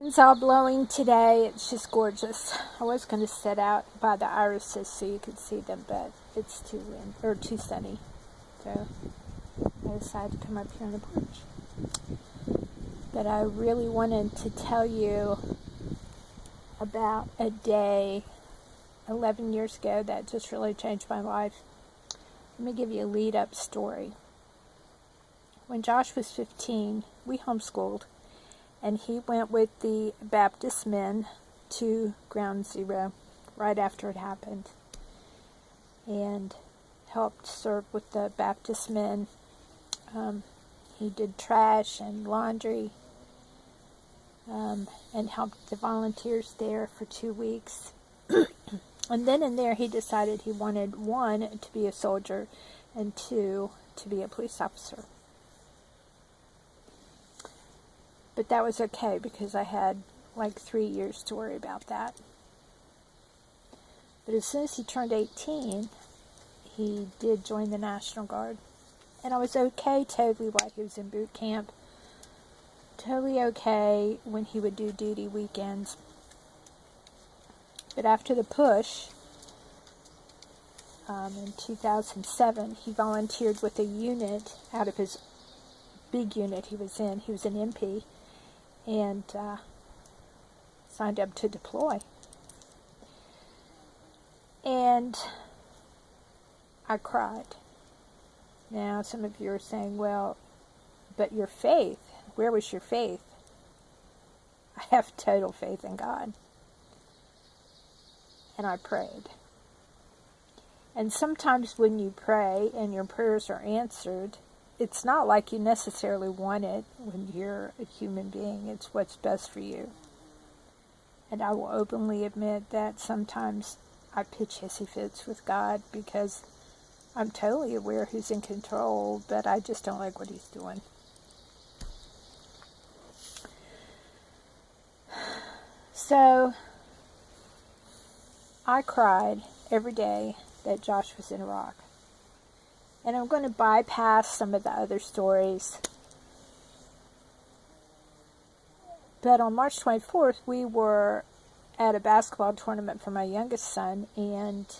It's all blowing today. It's just gorgeous. I was going to sit out by the irises so you could see them, but it's too sunny. So I decided to come up here on the porch. But I really wanted to tell you about a day 11 years ago that just really changed my life. Let me give you a lead-up story. When Josh was 15, we homeschooled, and he went with the Baptist men to Ground Zero right after it happened and helped serve with the Baptist men. He did trash and laundry and helped the volunteers there for 2 weeks. And then in there he decided he wanted, 1, to be a soldier, and 2, to be a police officer. But that was okay because I had like 3 years to worry about that. But as soon as he turned 18, he did join the National Guard. And I was okay totally while he was in boot camp. Totally okay when he would do duty weekends. But after the push, in 2007, he volunteered with a unit out of his big unit he was in. He was an MP. And signed up to deploy. And I cried. Now, some of you are saying, well, but your faith, where was your faith? I have total faith in God. And I prayed. And sometimes when you pray and your prayers are answered, it's not like you necessarily want it when you're a human being. It's what's best for you. And I will openly admit that sometimes I pitch hissy fits with God because I'm totally aware who's in control, but I just don't like what he's doing. So I cried every day that Josh was in Iraq. And I'm going to bypass some of the other stories. But on March 24th, we were at a basketball tournament for my youngest son, and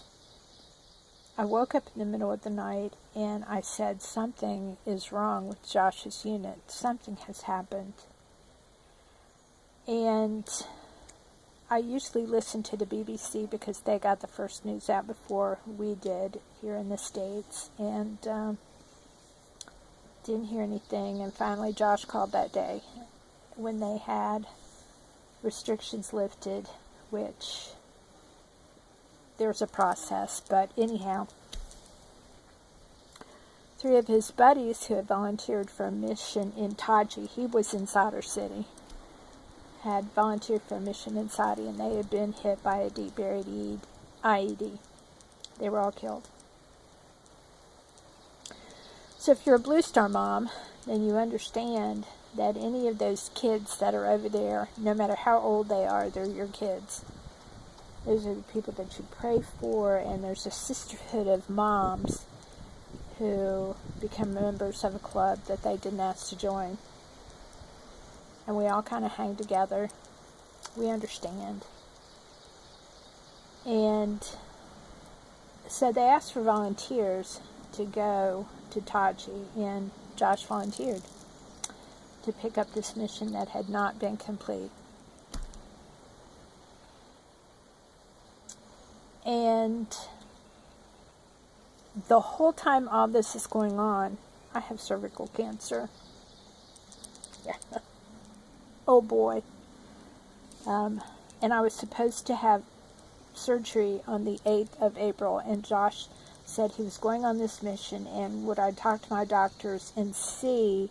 I woke up in the middle of the night, and I said, something is wrong with Josh's unit. Something has happened. And I usually listen to the BBC because they got the first news out before we did here in the States, and didn't hear anything. And finally Josh called that day when they had restrictions lifted, which there's a process, but anyhow, 3 of his buddies who had volunteered for a mission in Taji, he was in Sadr City, had volunteered for a mission in Saudi, and they had been hit by a deep buried IED. They were all killed. So if you're a Blue Star mom, then you understand that any of those kids that are over there, no matter how old they are, they're your kids. Those are the people that you pray for, and there's a sisterhood of moms who become members of a club that they didn't ask to join. And we all kind of hang together. We understand. And so they asked for volunteers to go to Taji, and Josh volunteered to pick up this mission that had not been complete. And the whole time all this is going on, I have cervical cancer. Yeah. Oh boy. And I was supposed to have surgery on the 8th of April, and Josh said he was going on this mission, and would I talk to my doctors and see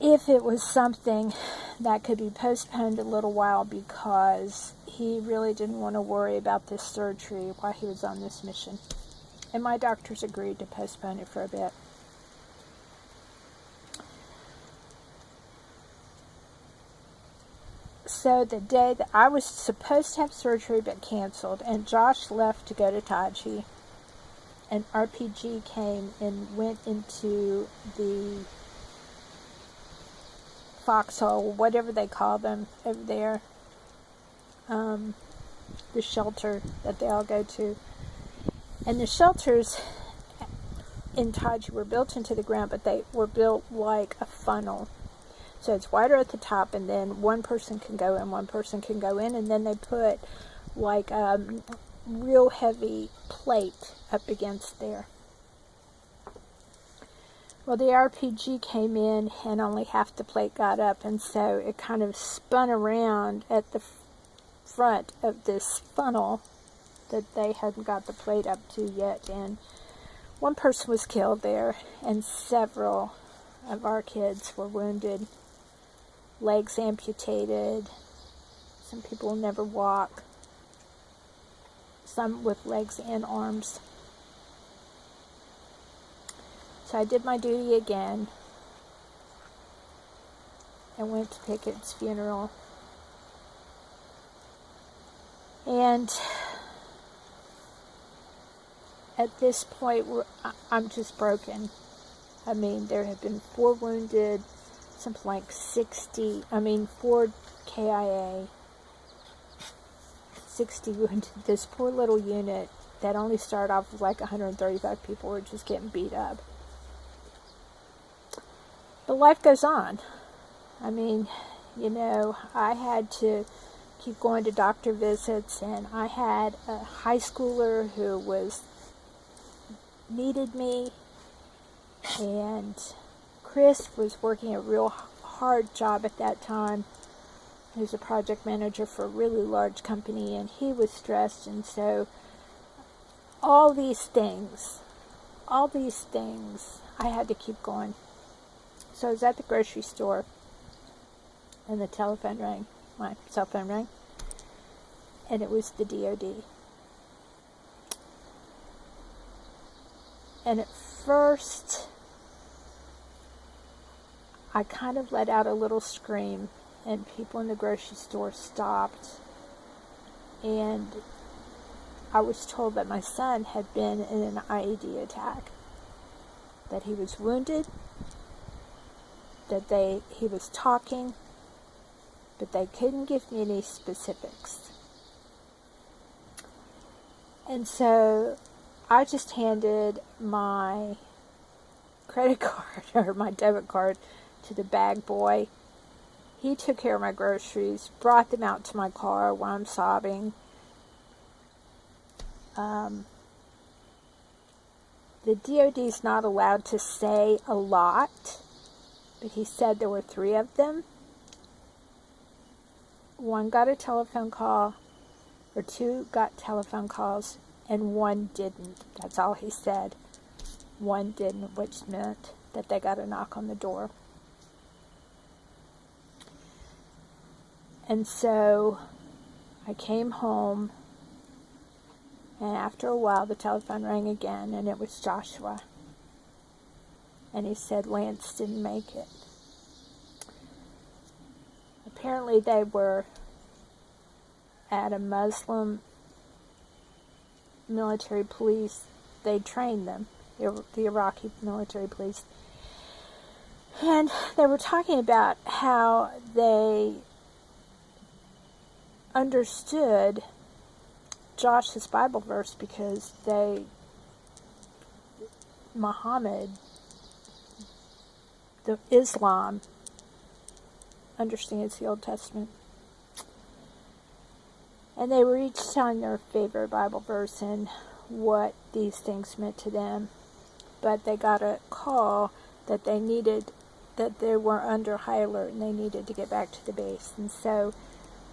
if it was something that could be postponed a little while, because he really didn't want to worry about this surgery while he was on this mission. And my doctors agreed to postpone it for a bit. So the day that I was supposed to have surgery but canceled, and Josh left to go to Taji, an RPG came and went into the foxhole, whatever they call them over there, the shelter that they all go to. And the shelters in Taji were built into the ground, but they were built like a funnel. So it's wider at the top, and then one person can go in, one person can go in, and then they put like a real heavy plate up against there. Well, the RPG came in and only half the plate got up, and so it kind of spun around at the front of this funnel that they hadn't got the plate up to yet, and one person was killed there, and several of our kids were wounded, legs amputated, some people will never walk, some with legs and arms. So I did my duty again and went to Pickett's funeral. And at this point, I'm just broken. I mean, there have been 4 wounded, something like 4 KIA, 60 wounded. This poor little unit that only started off with like 135 people were just getting beat up. But life goes on. I mean, you know, I had to keep going to doctor visits, and I had a high schooler who needed me, and Chris was working a real hard job at that time. He was a project manager for a really large company, and he was stressed, and so all these things, I had to keep going. So I was at the grocery store, and the telephone rang. My cell phone rang, and it was the D.O.D. And at first, I kind of let out a little scream, and people in the grocery store stopped, and I was told that my son had been in an IED attack, that he was wounded, that he was talking, but they couldn't give me any specifics. And so I just handed my credit card or my debit card to the bag boy. He took care of my groceries, brought them out to my car while I'm sobbing. The D.O.D. is not allowed to say a lot, but he said there were 3 of them. 1 got a telephone call, or 2 got telephone calls, and 1 didn't. That's all he said. 1 didn't, which meant that they got a knock on the door. And so I came home, and after a while the telephone rang again, and it was Joshua. And he said Lance didn't make it. Apparently they were at a Muslim military police. They trained them, the Iraqi military police. And they were talking about how they understood Josh's Bible verse because Muhammad, Islam, understands the Old Testament. And they were each telling their favorite Bible verse and what these things meant to them. But they got a call that they were under high alert and they needed to get back to the base. And so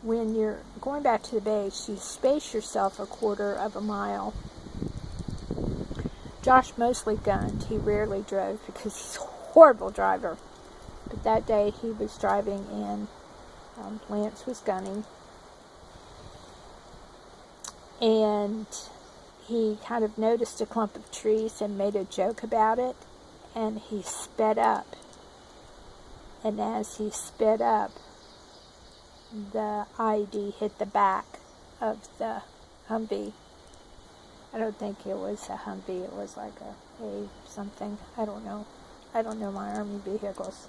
when you're going back to the base, you space yourself a quarter of a mile. Josh mostly gunned. He rarely drove because he's a horrible driver. But that day he was driving and Lance was gunning. And he kind of noticed a clump of trees and made a joke about it. And he sped up. And as he sped up, the IED hit the back of the Humvee. I don't think it was a Humvee. It was like a something. I don't know. I don't know my Army vehicles.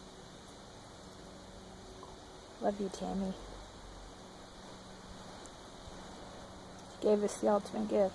Love you, Tammy. Gave us the ultimate gift.